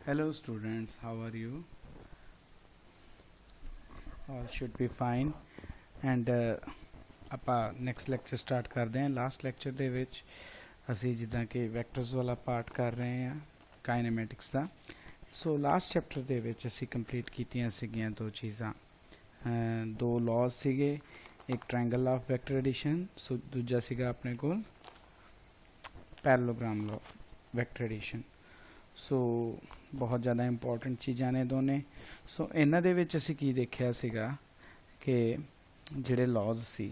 Hello students, how are you? All should be fine. And ਆਪਾਂ next lecture start ਕਰਦੇ ਹਾਂ। Last lecture ਦੇ ਵਿੱਚ ਅਸੀਂ ਜਿੱਦਾਂ ਕਿ ਵੈਕਟਰਸ ਵਾਲਾ ਪਾਰਟ ਕਰ ਰਹੇ ਹਾਂ ਕਾਇਨੇਮੈਟਿਕਸ ਦਾ। ਸੋ ਲਾਸਟ ਚੈਪਟਰ ਦੇ ਵਿੱਚ ਅਸੀਂ ਕੰਪਲੀਟ ਕੀਤੀਆਂ ਸੀਗੀਆਂ ਦੋ ਚੀਜ਼ਾਂ, ਦੋ ਲਾਜ਼ ਸੀਗੇ, ਇੱਕ ਟ੍ਰਾਇੰਗਲ ਆਫ ਵੈਕਟਰ ਐਡੀਸ਼ਨ, ਸੋ ਦੂਜਾ ਸੀਗਾ ਆਪਣੇ ਕੋਲ ਪੈਰਲੋਗ੍ਰਾਮ ਲਾ ਵੈਕਟਰ ਐਡੀਸ਼ਨ। ਸੋ ਬਹੁਤ ਜ਼ਿਆਦਾ ਇੰਪੋਰਟੈਂਟ ਚੀਜ਼ਾਂ ਨੇ ਦੋਨੇ। ਸੋ ਇਹਨਾਂ ਦੇ ਵਿੱਚ ਅਸੀਂ ਕੀ ਦੇਖਿਆ ਸੀਗਾ ਕਿ ਜਿਹੜੇ ਲਾਜ਼ ਸੀ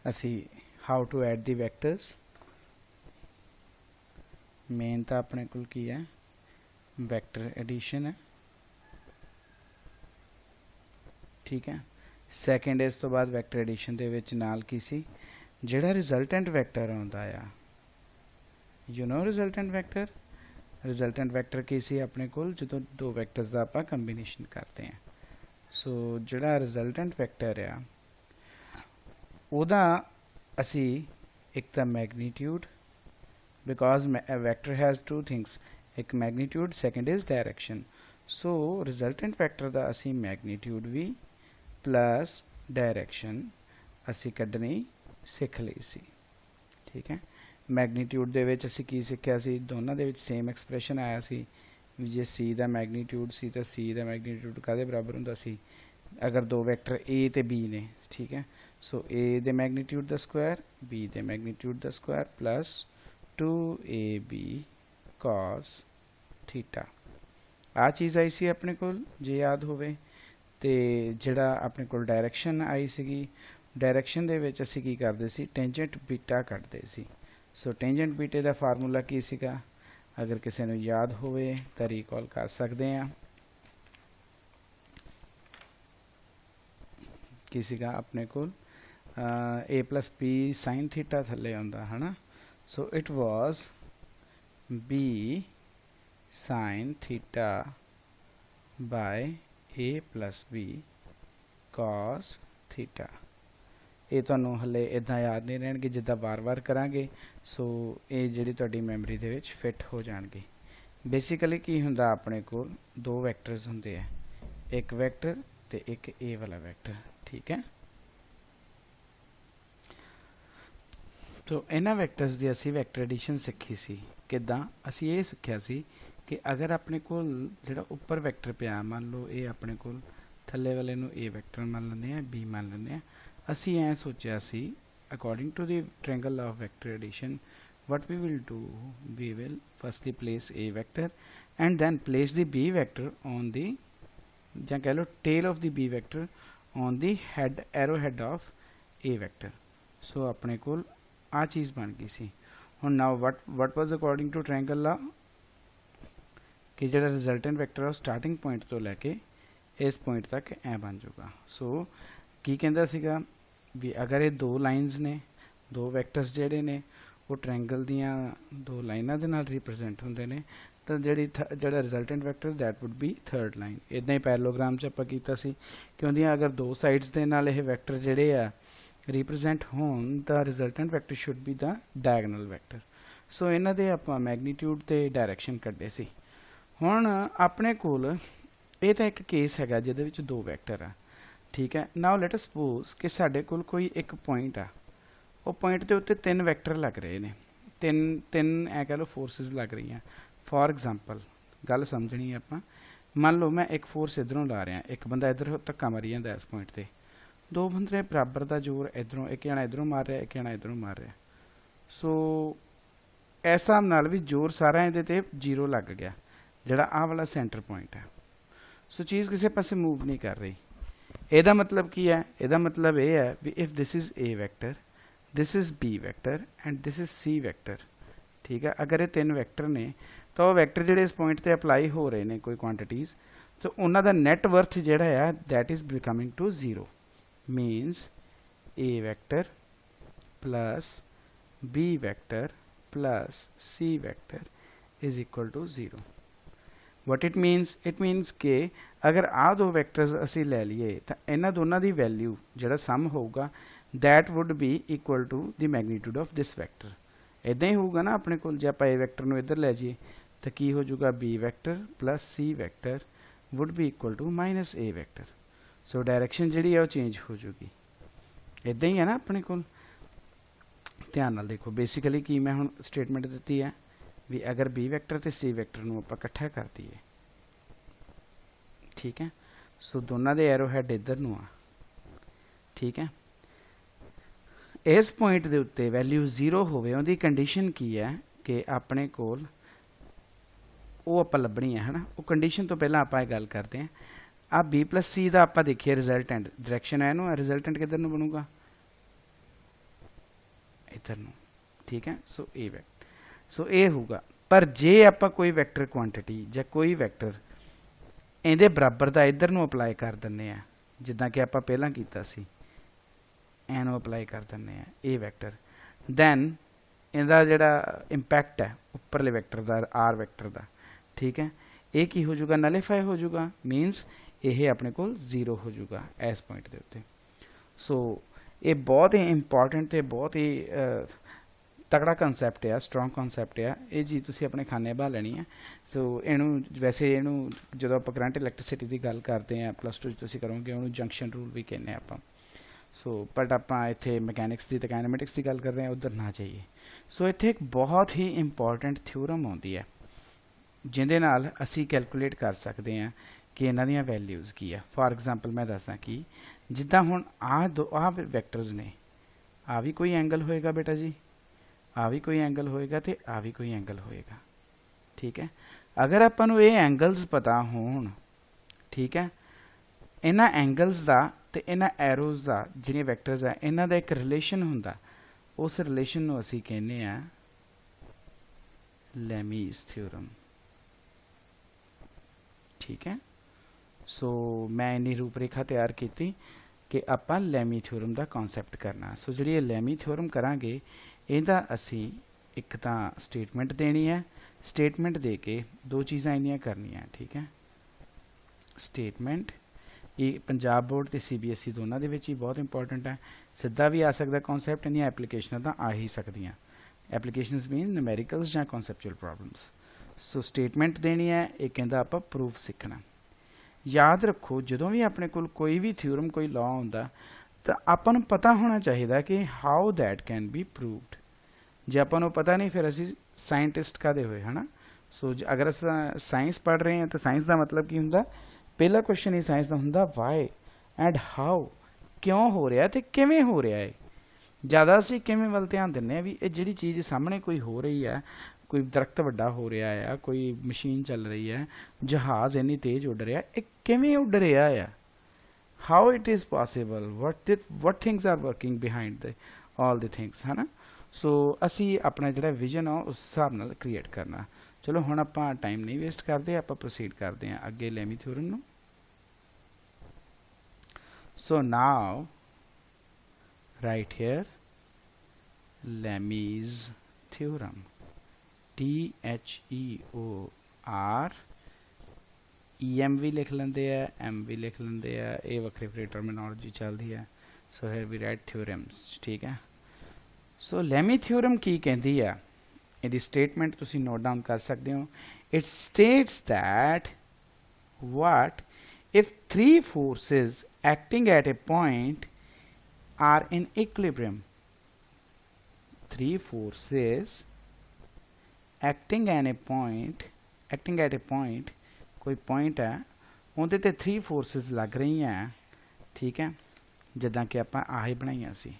ਅਸੀਂ how to add the vectors. Main ਤਾਂ ਆਪਣੇ ਕੋਲ ਕੀ ਹੈ, ਵੈਕਟਰ ਐਡੀਸ਼ਨ ਹੈ, ਠੀਕ ਹੈ। ਸੈਕਿੰਡ ਇਸ ਤੋਂ ਬਾਅਦ ਵੈਕਟਰ ਐਡੀਸ਼ਨ ਦੇ ਵਿੱਚ ਨਾਲ ਕੀ ਸੀ, ਜਿਹੜਾ ਰਿਜ਼ਲਟੈਂਟ ਵੈਕਟਰ ਆਉਂਦਾ ਆ, you know resultant vector. Resultant vector ਕੀ ਸੀ ਆਪਣੇ ਕੋਲ, ਜਦੋਂ ਦੋ ਵੈਕਟਰਸ ਦਾ ਆਪਾਂ ਕੰਬੀਨੇਸ਼ਨ ਕਰਦੇ ਹਾਂ। ਸੋ ਜਿਹੜਾ ਰਿਜ਼ਲਟੈਂਟ ਵੈਕਟਰ ਆ ਉਹਦਾ ਅਸੀਂ ਇੱਕ ਤਾਂ magnitude, because vector has two things, ਇੱਕ magnitude, second is direction. So resultant vector ਦਾ ਅਸੀਂ ਮੈਗਨੀਟਿਊਡ ਵੀ ਪਲੱਸ ਡਾਇਰੈਕਸ਼ਨ ਅਸੀਂ ਕੱਢਣੀ ਸਿੱਖ ਲਈ ਸੀ, ਠੀਕ ਹੈ। ਮੈਗਨੀਟਿਊਡ ਦੇ ਵਿੱਚ ਅਸੀਂ ਕੀ ਸਿੱਖਿਆ ਸੀ, ਦੋਨਾਂ ਦੇ ਵਿੱਚ ਸੇਮ ਐਕਸਪ੍ਰੈਸ਼ਨ ਆਇਆ ਸੀ ਵੀ ਜੇ ਸੀ ਦਾ ਮੈਗਨੀਟਿਊਡ ਸੀ ਤਾਂ ਸੀ ਦਾ ਮੈਗਨੀਟਿਊਡ ਕਾਹਦੇ ਬਰਾਬਰ ਹੁੰਦਾ ਸੀ, ਅਗਰ ਦੋ ਵੈਕਟਰ A ਤੇ B ਨੇ, ਠੀਕ ਹੈ। ਸੋ A ਦੇ ਮੈਗਨੀਟਿਊਡ ਦਾ ਸਕੁਆਇਰ, B ਦੇ ਮੈਗਨੀਟਿਊਡ ਦਾ square plus 2AB cos theta. ਆ ਚੀਜ਼ ਆਈ ਸੀ ਆਪਣੇ ਕੋਲ ਜੇ ਯਾਦ ਹੋਵੇ। ਤੇ ਜਿਹੜਾ ਆਪਣੇ ਕੋਲ ਡਾਇਰੈਕਸ਼ਨ ਆਈ ਸੀਗੀ, ਡਾਇਰੈਕਸ਼ਨ ਦੇ ਵਿੱਚ ਅਸੀਂ ਕੀ ਕਰਦੇ ਸੀ, ਟੈਂਜੈਂਟ ਬੀਟਾ ਕੱਢਦੇ ਸੀ। ਸੋ ਟੈਂਜੈਂਟ ਬੀਟੇ ਦਾ ਫਾਰਮੂਲਾ ਕੀ ਸੀਗਾ, ਅਗਰ ਕਿਸੇ ਨੂੰ ਯਾਦ ਹੋਵੇ ਤਾਂ ਰੀਕਾਲ ਕਰ ਸਕਦੇ ਆ। ਕੀ ਸੀਗਾ ਆਪਣੇ ਕੋਲ, a plus b sin theta ਥੱਲੇ ਆਉਂਦਾ ਹੈ ਨਾ। So it was b sin theta by a plus b cos theta। ਇਹ ਤੁਹਾਨੂੰ ਹਲੇ ਇਦਾਂ ਯਾਦ ਨਹੀਂ ਰਹਿਣਗੇ, ਜਿੱਦਾਂ ਵਾਰ-ਵਾਰ ਕਰਾਂਗੇ ਸੋ ਇਹ ਜਿਹੜੀ ਤੁਹਾਡੀ ਮੈਮਰੀ ਦੇ ਵਿੱਚ ਫਿੱਟ ਹੋ ਜਾਣਗੇ। ਬੇਸਿਕਲੀ ਕੀ ਹੁੰਦਾ, ਆਪਣੇ ਕੋਲ ਦੋ ਵੈਕਟਰਸ ਹੁੰਦੇ ਆ, ਇੱਕ ਵੈਕਟਰ ਤੇ ਇੱਕ A ਵਾਲਾ ਵੈਕਟਰ, ਠੀਕ ਹੈ। ਤੋ ਇਹਨਾਂ ਵੈਕਟਰਸ ਦੀ ਅਸੀਂ ਵੈਕਟਰ ਐਡੀਸ਼ਨ ਸਿੱਖੀ ਸੀ। ਕਿੱਦਾਂ, ਅਸੀਂ ਇਹ ਸਿੱਖਿਆ ਸੀ ਕਿ ਅਗਰ ਆਪਣੇ ਕੋਲ ਜਿਹੜਾ ਉੱਪਰ ਵੈਕਟਰ ਪਿਆ, ਮੰਨ ਲਓ ਇਹ ਆਪਣੇ ਕੋਲ ਥੱਲੇ ਵਾਲੇ ਨੂੰ A ਵੈਕਟਰ ਮੰਨ ਲੈਂਦੇ ਆ, B ਮੰਨ ਲੈਂਦੇ ਆ। ਅਸੀਂ ਐ ਸੋਚਿਆ ਸੀ, according to the triangle of vector addition, what we will do, we will firstly place A vector and then place the B vector on the, ਜਾਂ ਕਹਿ ਲਓ tail of the B vector on the head, arrowhead of A vector। ਸੋ ਆਪਣੇ ਕੋਲ ਆ ਚੀਜ਼ ਬਣ ਗਈ ਸੀ। ਹੁਣ now what was according to triangle law, ਕਿ ਜਿਹੜਾ ਰਿਜ਼ਲਟੈਂਟ ਵੈਕਟਰ ਆ ਸਟਾਰਟਿੰਗ ਪੁਆਇੰਟ ਤੋਂ ਲੈ ਕੇ ਇਸ ਪੁਆਇੰਟ ਤੱਕ ਐ ਬਣ ਜਾਊਗਾ। ਸੋ ਕੀ ਕਹਿੰਦਾ ਸੀਗਾ ਵੀ ਅਗਰ ਇਹ ਦੋ ਲਾਈਨਸ ਨੇ, ਦੋ ਵੈਕਟਰਸ ਜਿਹੜੇ ਨੇ ਉਹ ਟ੍ਰਾਇੰਗਲ ਦੀਆਂ ਦੋ ਲਾਈਨਾਂ ਦੇ ਨਾਲ ਰਿਪਰੈਜ਼ੈਂਟ ਹੁੰਦੇ ਨੇ, ਤਾਂ ਜਿਹੜਾ resultant vector that wood B third line. ਇਦਾਂ ਹੀ ਪੈਰਲੋਗ੍ਰਾਮ 'ਚ ਆਪਾਂ ਕੀਤਾ ਸੀ ਕਿ ਉਹਦੀਆਂ ਅਗਰ ਦੋ ਸਾਈਡਸ ਦੇ ਨਾਲ ਇਹ ਵੈਕਟਰ ਜਿਹੜੇ ਆ ਰਿਪਰੈਜ਼ੈਂਟ ਹੋਣ ਤਾਂ resultant vector should be the diagonal vector. So ਇਹਨਾਂ ਦੇ ਆਪਾਂ ਮੈਗਨੀਟਿਊਡ ਤੇ ਡਾਇਰੈਕਸ਼ਨ ਕੱਢੇ ਸੀ। ਹੁਣ ਆਪਣੇ ਕੋਲ ਇਹ ਤਾਂ ਇੱਕ ਕੇਸ ਹੈਗਾ ਜਿਹਦੇ ਵਿੱਚ ਦੋ ਵੈਕਟਰ ਆ, ਠੀਕ ਹੈ। ਨਾਓ ਲੈਟ ਅਸ ਸਪੋਜ਼ ਕਿ ਸਾਡੇ ਕੋਲ ਕੋਈ ਇੱਕ ਪੁਆਇੰਟ ਆ, ਉਹ ਪੁਆਇੰਟ ਦੇ ਉੱਤੇ ਤਿੰਨ ਵੈਕਟਰ ਲੱਗ ਰਹੇ ਨੇ, ਤਿੰਨ ਐ ਕਹਿ ਲਓ ਫੋਰਸਿਸ ਲੱਗ ਰਹੀਆਂ। ਫੋਰ ਐਗਜ਼ਾਮਪਲ ਗੱਲ ਸਮਝਣੀ ਆਪਾਂ, ਮੰਨ ਲਓ ਮੈਂ ਇੱਕ ਫੋਰਸ ਇੱਧਰੋਂ ਲਾ ਰਿਹਾ, ਇੱਕ ਬੰਦਾ ਇੱਧਰ ਧੱਕਾ ਮਾਰੀ ਜਾਂਦਾ ਇਸ ਪੁਆਇੰਟ ਤੇ, ਦੋ ਬੰਦੇ ਬਰਾਬਰ ਦਾ ਜ਼ੋਰ ਇੱਧਰੋਂ, ਇੱਕ ਜਣਾ ਇੱਧਰੋਂ ਮਾਰ ਰਿਹਾ, ਇੱਕ ਜਣਾ ਇੱਧਰੋਂ ਮਾਰ ਰਿਹਾ। ਸੋ ਇਸ ਹਿਸਾਬ ਨਾਲ ਵੀ ਜ਼ੋਰ ਸਾਰਾ ਇਹਦੇ ਤੇ 0 ਲੱਗ ਗਿਆ, ਜਿਹੜਾ ਆਹ ਵਾਲਾ ਸੈਂਟਰ ਪੁਆਇੰਟ ਹੈ। ਸੋ ਚੀਜ਼ ਕਿਸੇ ਪਾਸੇ ਮੂਵ ਨਹੀਂ ਕਰ ਰਹੀ। ਇਹਦਾ ਮਤਲਬ ਕੀ ਹੈ, ਇਹਦਾ ਮਤਲਬ ਇਹ ਹੈ ਵੀ if this is A vector, this is B vector and this is C vector, ਠੀਕ ਹੈ। ਅਗਰ ਇਹ ਤਿੰਨ ਵੈਕਟਰ ਨੇ ਤਾਂ ਉਹ ਵੈਕਟਰ ਜਿਹੜੇ ਇਸ ਪੁਆਇੰਟ ਤੇ ਅਪਲਾਈ ਹੋ ਰਹੇ ਨੇ ਕੋਈ ਕੁਆਂਟੀਟੀਜ਼, ਤਾਂ ਉਹਨਾਂ ਦਾ ਨੈਟ ਵਰਥ ਜਿਹੜਾ ਆ that is becoming to 0। Means A vector plus B vector plus C vector is equal to 0। what it means ਕਿ ਅਗਰ ਆਹ ਦੋ ਵੈਕਟਰਸ ਅਸੀਂ ਲੈ ਲਈਏ ਤਾਂ ਇਹਨਾਂ ਦੋਨਾਂ ਦੀ ਵੈਲਿਊ ਜਿਹੜਾ ਸਮ ਹੋਊਗਾ that would be equal to the magnitude of this vector। इदां ही होगा ना अपने को, जे आप ए वैक्टर नूं इधर लै जाइए तो की हो जाऊगा B vector plus C vector would be equal to minus A vector. So direction जिहड़ी है वो चेंज हो जूगी। इदां ही है ना अपने को। ध्यान नाल देखो बेसिकली की मैं हुण स्टेटमेंट दित्ती है भी अगर बी वैक्टर ते सी वैक्टर नूं आपां इकट्ठा कर दईए, ठीक है। सो दोनों दे एरो हैड इधर नूं आ, ठीक है। इस पॉइंट के उत्ते वैल्यू 0 होवे उहदी कंडीशन की है कि अपने कोल वो आप लभनी है ना। वो कंडीशन तो पहला आप गल करते हैं। आ बी प्लस सी का आप देखिए रिजल्टेंट डायरैक्शन है ना, रिजल्टेंट किधर नूं बनूगा इधर नूं, ठीक है। सो ए वैक्टर, सो ए होगा। पर जे आप कोई वैक्टर क्वांटिटी या कोई वैक्टर इहदे बराबर का इधर नूं अप्लाई कर दिंदे आ, जिद्दां कि आप पहला कीता सी, एनू अप्लाई कर दिंदे आ ए वैक्टर, दैन इहदा जिहड़ा इंपैक्ट है उपरले वैक्टर का आर वैक्टर का, ठीक है, ये की हो जाऊगा नलीफाई हो जाऊगा। मीनस ये अपने को 0 हो जाऊगा इस पॉइंट के उत्ते। सो ये बहुत ही इंपॉर्टेंट तो बहुत ही तगड़ा कंसैप्ट है, स्ट्रॉन्ग कंसैप्ट है। ये चीज़ तुसीं अपने खाने बहा लैनी है। सो इनू वैसे इनू जो आप करंट इलैक्ट्रिसिटी की गल करते हैं +2 तुसीं करोगे उन्होंने जंक्शन रूल भी कहने आप। सो बट आप इत्थे मैकेनिक्स की तो काइनेमेटिक्स की गल कर रहे हैं, उधर ना जाइए। सो इत्थे एक बहुत ही इंपॉर्टेंट थ्योरम आउंदी है जिहदे नाल असी कैलकुलेट कर सकते हैं कि इन्हां दीयां वैल्यूज़ की है। फॉर एग्जाम्पल मैं दसदा कि जिद्दां हुण आ वैक्टर्स ने, आ भी कोई एंगल होएगा बेटा जी, आ भी कोई एंगल होएगा तो आ भी कोई एंगल होएगा, ठीक है। अगर आपां नूं ये एंगल्स पता होण, ठीक है, इन्हां एंगल्स का ते इन्हां एरोज़ का जिहड़े वैक्टर्स है इन्हां दा एक रिलेशन हुंदा, उस रिलेशन नूं असीं कहने आ लैमीज़ थ्योरम, ठीक है। सो मैं इन्नी रूपरेखा तैयार की कि आपां लैमी थ्योरम का कॉन्सैप्ट करना। सो जी लैमी थ्योरम करांगे इहदा असी एक तां स्टेटमेंट देनी है, स्टेटमेंट दे के दो चीज़ां इन्नियां करनियां, ठीक है। स्टेटमेंट ये पंजाब बोर्ड ते CBSE दोनों दे विच ही बहुत इंपॉर्टेंट है, सीधा भी आ सकता कॉन्सैप्ट, इन्नियां एप्लीकेशनां तां आ ही सकदियां। एप्लीकेशनस मीन न्यूमेरिकल्स जां कॉन्सैप्चुअल प्रॉब्लम्स। सो स्टेटमेंट देनी है, एक कहंदा आपां प्रूफ सीखना। याद रखो जो भी अपने कोल कोई भी थ्योरम कोई लॉ होंदा तो आपां नूं पता होना चाहिए कि how that can be proved. जे आपां नूं पता नहीं फिर असीं साइंटिस्ट कादे होए, है ना। सो अगर अस साइंस पढ़ रहे हैं तो साइंस का मतलब की हुंदा, पहला क्वेश्चन ही साइंस का हुंदा वाई एंड हाउ, क्यों हो रहा है किवें हो रहा है। ज़्यादा असीं किवें वल ध्यान दिंदे आ भी ये जिहड़ी चीज़ सामने कोई हो रही है, कोई दरख्त वड्डा हो रहा है, कोई मशीन चल रही है, जहाज़ इन्नी तेज़ उड़ रहा है, किवें उड़ रहा है, how it is possible, what things are working behind the all the things, है ना। सो असी अपना जिहड़ा विजन आ उस हिसाब नाल क्रिएट करना। चलो हुण आपां टाइम नहीं वेस्ट करते, आपां प्रोसीड करते हैं अगे लैमी थ्योरम नूं। So now right here Lami's theorem, THEOR, EM भी लिख लेंदे आ, M भी लिख लेंदे आ, ये वक्री वक्री टर्मिनोलॉजी चलती है। So here we write theorems, ठीक है। सो लैमी थ्योरम की कहती है, यदि स्टेटमेंट तुसी नोट डाउन कर सकते हो। It states that what if 3 forces acting at a point are in equilibrium, 3 forces acting at a point, कोई पॉइंट है उहदे ते 3 फोर्सेस लग रही हैं, ठीक है, जिद्दां कि आपां आही बनाईयां सी,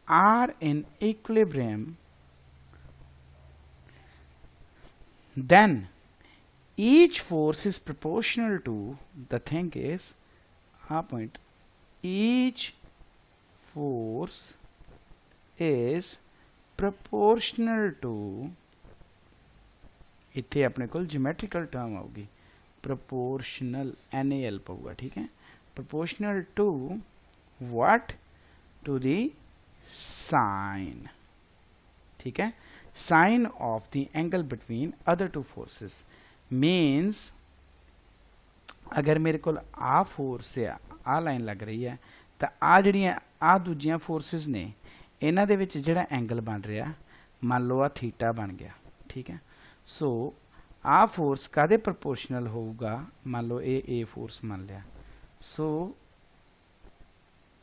are in equilibrium, then each force is proportional to, the thing is a point, each force is proportional to, इत्थे अपने को ज्योमेट्रिकल टर्म आऊगी प्रोपोर्शनल, NaL पाऊगा, ठीक है। Proportional to what, to the sine, ठीक है, sine of the angle between other 2 forces. Means अगर मेरे को आ फोर्स से आ लाइन लग रही है ਤਾਂ ਆ ਜਿਹੜੀਆਂ ਆ ਦੂਜੀਆਂ ਫੋਰਸਿਸ ਨੇ ਇਹਨਾਂ ਦੇ ਵਿੱਚ ਜਿਹੜਾ ਐਂਗਲ ਬਣ ਰਿਹਾ ਮੰਨ ਲਓ ਆ ਥੀਟਾ ਬਣ ਗਿਆ ਠੀਕ ਹੈ। ਸੋ ਆ ਫੋਰਸ ਕਾਹਦੇ ਪ੍ਰਪੋਰਸ਼ਨਲ ਹੋਊਗਾ ਮੰਨ ਲਓ ਇਹ A ਫੋਰਸ ਮੰਨ ਲਿਆ ਸੋ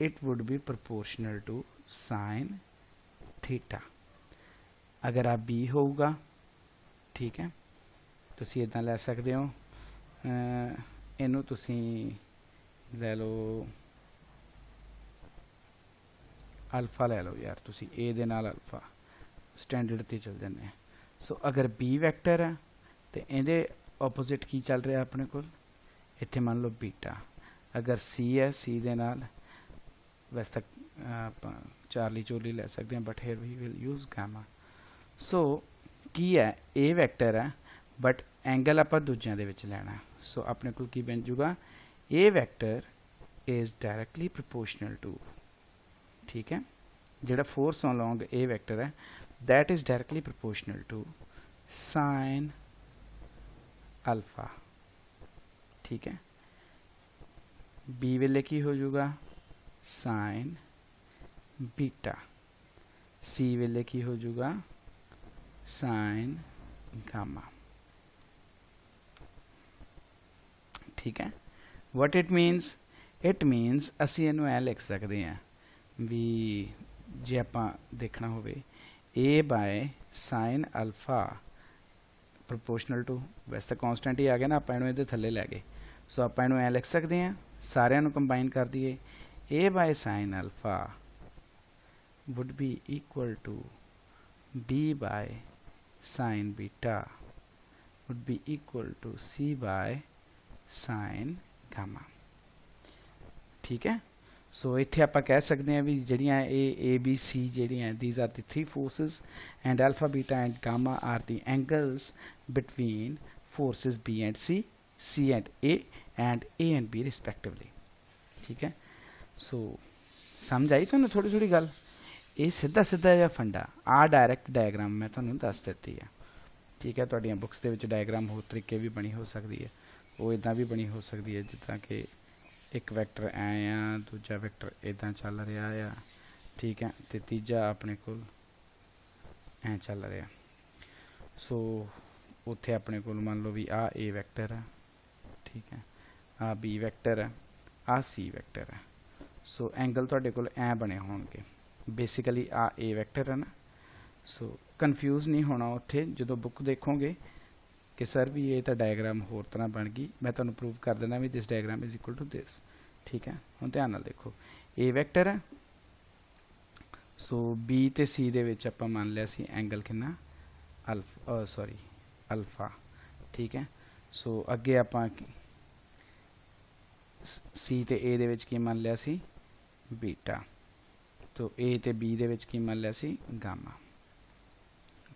it would be proportional to sin theta। अगर आप B होगा ठीक है तुसी इदां लै सकते हो इनू तुसी लै लो अल्फा लै लो यार तुसी A दे नाल अल्फा स्टैंडर्ड ते चल जाने। सो अगर B वैक्टर है तो इहदे ओपोजिट की चल रहा अपने कोल इत्थे मान लो बीटा। अगर C है C दे नाल वैसे तक चार्ली चोली ले सकते हैं but here we will use gamma. So की है ए वैक्टर है बट एंगल आप दूजिया दे विच लेना। सो अपने को की बन जूगा A vector is directly proportional to ठीक है जेड़ा फोर्स अलोंग ए वैक्टर है that is directly proportional to sine alpha ठीक है। बी वेले की हो जूगा साइन बीटा। सी वेले की हो जूगा साइन गामा ठीक है। वट इट मीनस असी इनू ऐ लिख सकते हैं भी जे आपां देखना होवे A by sine alpha proportional to वैसे तो कॉन्सटेंट ही आ गया ना आप इनू इहदे थल्ले लै गए। सो आप इनू ऐ लिख सकते हैं सारिਆਂ ਨੂੰ कंबाइन कर दिए A by sin alpha would be equal to B by sin beta would be equal to C by sin gamma ठीक है। सो इत्थे आप कह सकते हैं भी जड़ियाँ A B C जड़ियाँ these are the three forces and alpha beta and gamma are the angles between forces B and C, C and A and B respectively ठीक है। सो समझ आई तुहानूं थोड़ी थोड़ी गल ये सीधा सीधा जिहा फंडा आ डायरैक्ट डायग्राम मैं तुहानूं दस दित्ती है ठीक है। तुहाडीआं बुक्स दे विच डायग्राम होर तरीके भी बनी हो सकती है वो इदां भी बनी हो सकती है जिद्दां कि एक वैक्टर ऐ आ दूजा वैक्टर इदां चल रहा आ ठीक है ते तीजा अपने कोल ऐ चल रहा। सो उत्थे अपने कोल मान लो भी आ ए वैक्टर है ठीक है आ बी वैक्टर है आ सी वैक्टर है। सो एंगल तुहाडे कोल ऐ बने होणगे बेसिकली आ ए वैक्टर है ना। सो कन्फ्यूज नहीं होना उत्थे जो बुक देखोगे कि सर भी ये तो डायग्राम होर तरह बन गई मैं तुहानूं प्रूव कर देना भी this diagram is equal to this ठीक है। हुण ध्यान नाल देखो ए वैक्टर है सो बी ते सी दे विच आपां मान लिया सी एंगल कितना अल्फा सॉरी अल्फा ठीक है। सो अगे आपां सी ते ए दे विच की मान लिया सी बीटा तो ए ते बी दे विच की मान लिया सी गामा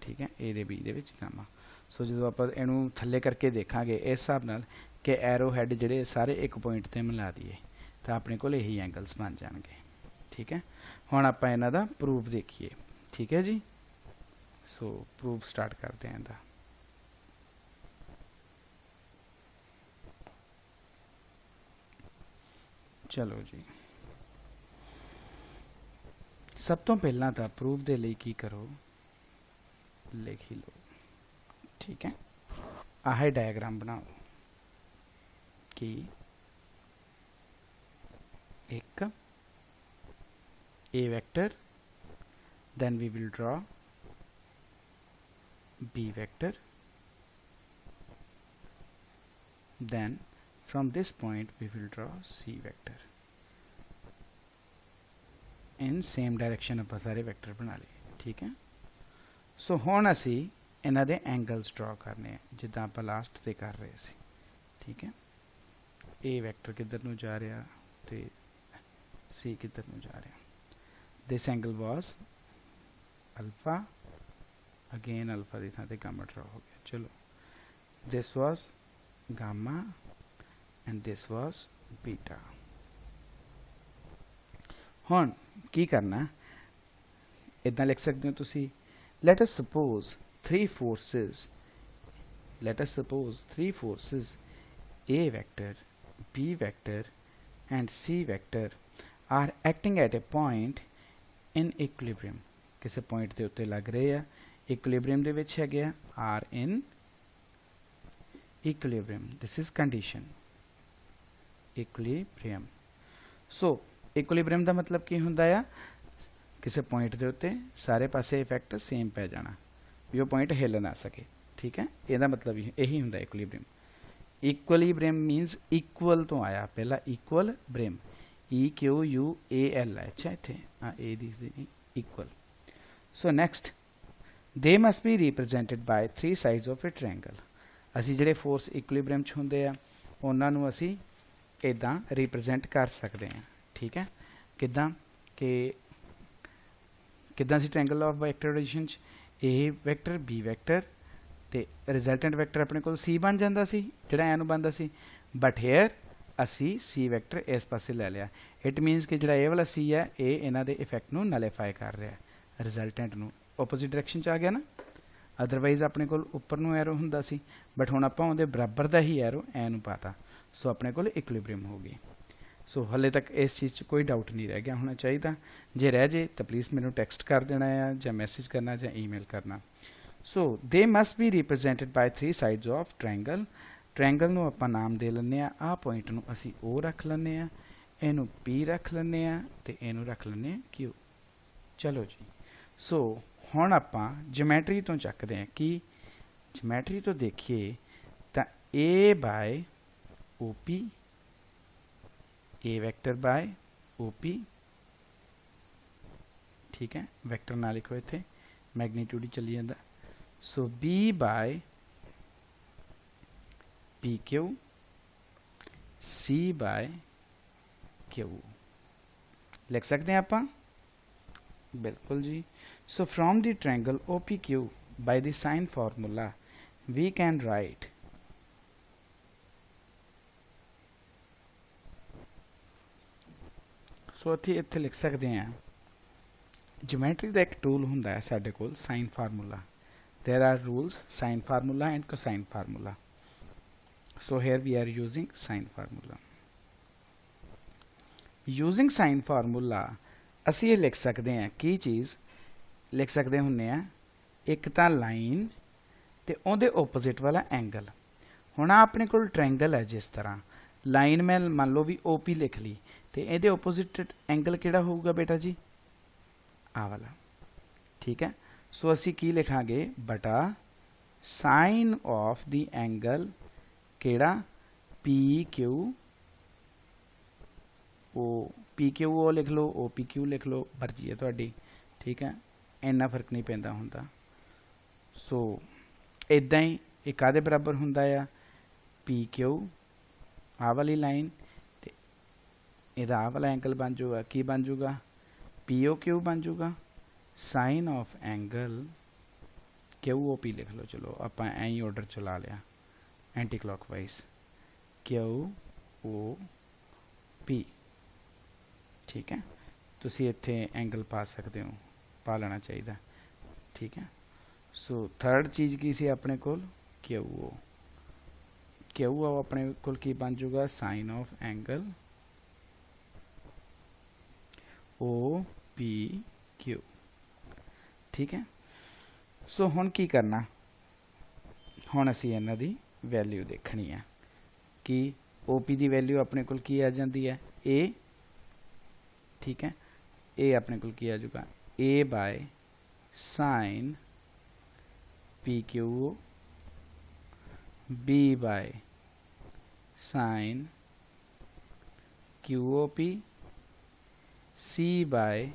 ठीक है ए दे बी दे विच गामा। सो जो आप इनू थले करके देखांगे इस हिसाब नाल कि एरो हैड जिहड़े सारे एक पॉइंट ते मिला दिए तो अपने कोल यही एंगल्स बन जाएंगे ठीक है। हुण आपां इन्हां दा प्रूफ देखिए ठीक है जी। सो प्रूफ स्टार्ट करते हैं इहदा चलो जी। सब तो पहला तो प्रूफ दे लिए की करो लिख ही लो ठीक है। आह डायग्राम बनाओ कि एक A vector then we will draw B vector then from this point we will draw C vector in same direction ਆਪਾਂ ਸਾਰੇ ਵੈਕਟਰ ਬਣਾ ਲਏ ਠੀਕ ਹੈ। ਸੋ ਹੁਣ ਅਸੀਂ ਇਹਨਾਂ ਦੇ ਐਂਗਲਸ ਡਰਾ ਕਰਨੇ ਆ ਜਿੱਦਾਂ ਆਪਾਂ ਲਾਸਟ ਤੇ ਕਰ ਰਹੇ ਸੀ ਠੀਕ ਹੈ। A ਵੈਕਟਰ ਕਿੱਧਰ ਨੂੰ ਜਾ ਰਿਹਾ ਤੇ C ਕਿੱਧਰ ਨੂੰ ਜਾ ਰਿਹਾ। this angle was alpha again alpha ਦੀ ਥਾਂ ਤੇ ਗਾਮਾ ਡਰਾ ਹੋ ਗਿਆ। ਚਲੋ this was gamma and this was beta। ਹੁਣ ਕੀ ਕਰਨਾ इतना लिख सकते हो तुसी let us suppose three forces A vector B vector and C vector are acting at a point in equilibrium, किसी पॉइंट के उत्ते लग रहे हैं, इक्विलिब्रियम दे विच हैगे आ, are in equilibrium, this is condition equilibrium. So equilibrium का मतलब की हुंदा आ, किसी पॉइंट के उत्ते सारे पासे इफेक्ट सेम पै जाना, भी वो पॉइंट हिल ना सके, ठीक है, यदा मतलब यही हुंदा इक्विलिब्रियम। इक्विलिब्रियम मीनस इक्वल तो आया, पहला इक्वल ब्रिम, EQUAL है, अच्छा इत्थे ए दी equal. So next, they must be represented by 3 sides of a triangle. असी जिहड़े फोर्स इक्विलिब्रियम च हुंदे आ उन्हां नूं असी इदां रिप्रजेंट कर सकते हैं, ठीक है, किदां कि किदां सी ट्रायंगल ऑफ वेक्टराइजेशन च ए वैक्टर बी वैक्टर ते रिजल्टेंट वैक्टर अपने कोल सी बन जांदा सी जिहड़ा ए नूं बनदा सी, बट हेयर असी सी वैक्टर इस पासे ले लिया। इट मीनस कि जिहड़ा ए वाला सी है ये इन्हां दे इफेक्ट नूं नलीफाई कर रहा है, रिजल्टेंट नूं ओपोजिट डायरैक्शन च आ गया ना, अदरवाइज अपने कोल उपर नूं एरो हुंदा सी, बट हुण आपां उहदे बराबर दा ही एरो ए नूं पाता, सो अपने कोल इक्विलिब्रियम हो गई। सो हले तक इस चीज़ च कोई डाउट नहीं रह गया होना चाहिए, जे रह जाए तो प्लीज़ मैनू टैक्सट कर देना है, या मैसेज करना, या ईमेल करना। So they must be represented by 3 sides of triangle. Triangle नूं आपां नाम दे लैंदे आ पॉइंट नूं असी ओ रख लैंदे आ, इनू P रख लैंदे आ ते इनू रख लैंदे आ Q। चलो जी, सो हुण आपां ज्योमैट्री तो चकदे हैं कि ज्योमैट्री तो देखिए तो A by OP, A vector by OP, ठीक है, वैक्टर ना लिखो इत्थे, मैग्नीट्यूड ही चली जाता। So B by PQ, C by Q लिख सकते हैं आप, बिल्कुल जी। So from the triangle OPQ by the sine formula we can write so इत्थे लिख सकते हैं, ज्योमैट्री का एक टूल हुंदा है साडे कोल sine formula. There are rules sine formula and cosine formula, so here we are using sine formula. Using sine formula असी ये लिख सकते हैं, की चीज़ लिख सकते हुन्ने आ, एक तो लाइन ते उहदे ओपोजिट वाला एंगल। हुण अपने कोल ट्रायंगल है, जिस तरह लाइन मैं मान लो भी OP लिख ली, तो ये ओपोजिट एंगल किहड़ा होगा बेटा जी, आ वाला, ठीक है। सो असी की लिखांगे, बटा साइन ऑफ द एंगल किहड़ा PQ O, PQ O लिख लो, OPQ लिख लो, मर्जी है तुहाडी, ठीक है, इन्ना फर्क नहीं पैंदा हुंदा। सो इदां ही एक आदे बराबर हुंदा आ PQ, आ वाली लाइन, इहदा आ वाला एंगल बन जाऊगा, की बन जाऊगा POQ बन जाऊगा, साइन ऑफ एंगल QOP लिख लो, चलो आप ऐ ही ऑर्डर चला लिया एंटी क्लॉकवाइज, QOP, ठीक है। तुसी इत्थे एंगल पा सकते हो, पा लेना चाहिए, ठीक है। सो थर्ड चीज़ की सी अपने कोल QO, QO अपने कोल की बन जाऊगा साइन ऑफ एंगल OPQ, ठीक है। सो हुण की करना, हुण असी इन्हां दी वैल्यू देखनी है कि OP की वैल्यू अपने कोल की आ जाती है A, ठीक है, A अपने कोल की आ जाऊगा A by sine PQO, B by sine QOP, C by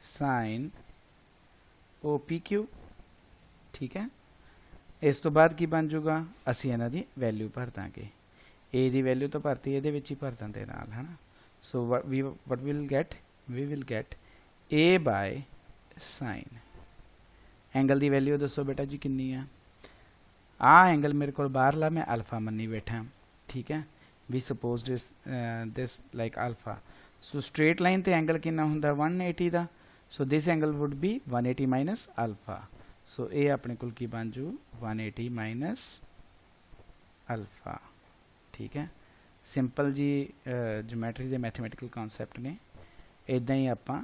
sign OPQ, ठीक है। इस तो बाद की बन जाऊगा, असी इन्हां दी वैल्यू भर देंगे, A की वैल्यू तो भरती ये ही भर देंगे नाल, है ना। So what will get A by sine, angle की वैल्यू दसो बेटा जी कितनी है, आ एंगल मेरे को बाहरला मैं अल्फा मनी बैठा, ठीक है, we suppose this like alpha. So straight line ते एंगल कितना हुंदा 180 का, so this angle would be 180 minus alpha, so ये अपने कुल की बन जू 180 माइनस अल्फा, ठीक है। ਸਿੰਪਲ ਜੀ ਜਿਓਮੈਟਰੀ ਦੇ ਮੈਥਮੈਟੀਕਲ ਕਨਸੈਪਟ ਨੇ। ਇਦਾਂ ਹੀ ਆਪਾਂ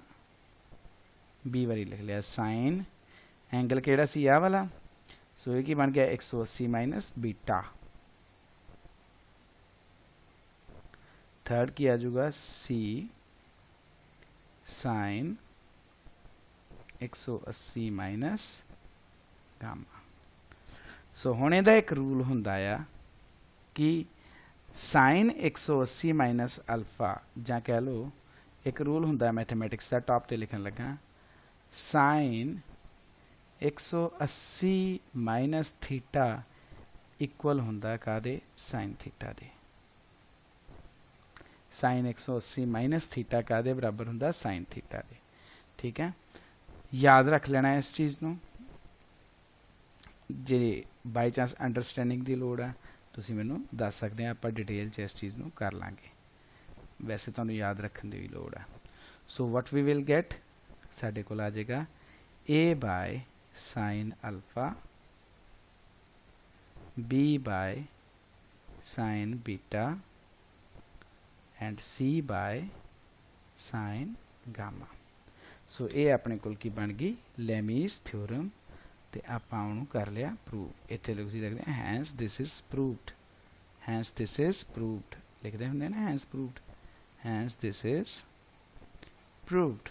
b ਵਾਰੀ ਲਿਖ ਲਿਆ। ਸਾਈਨ ਐਂਗਲ ਕਿਹੜਾ ਸੀ ਆਹ ਵਾਲਾ, ਸੋ ਇਹ ਕੀ ਬਣ ਗਿਆ 180 ਮਾਈਨਸ ਬੀਟਾ। थर्ड की आ जाऊगा c साइन 180 माइनस गामा। सो हुण इहदा एक रूल हुंदा आ कि साइन 180 माइनस अल्फा, जां कह लो एक रूल हुंदा मैथमेटिक्स का, टॉप ते लिखन लगा साइन 180 माइनस थीटा इक्वल हुंदा कादे साइन थीटा दे। साइन 180 माइनस थीटा का दे बराबर हुंदा साइन थीटा दे। ठीक है, याद रख लेना इस चीज़ नूं। जे बाई चांस अंडरस्टैंडिंग की लोड़ है तुसीं मैनूं दस सकते हैं, आपां डिटेल च इस चीज़ नूं कर लांगे, वैसे तुहानूं याद रखने की भी लोड़ है। So what we will get, साडे कोल आ जाएगा a by sine alpha b by sine beta and c by sine gamma. So ये अपने कोल की बन गई लेमीज थ्योरम, ते आपां उहनूं कर लिया प्रूव। इत्थे तुसीं लिखदे hence this is proved, hence this is proved लिखदे हुंदे ना, hence proved, hence this is proved.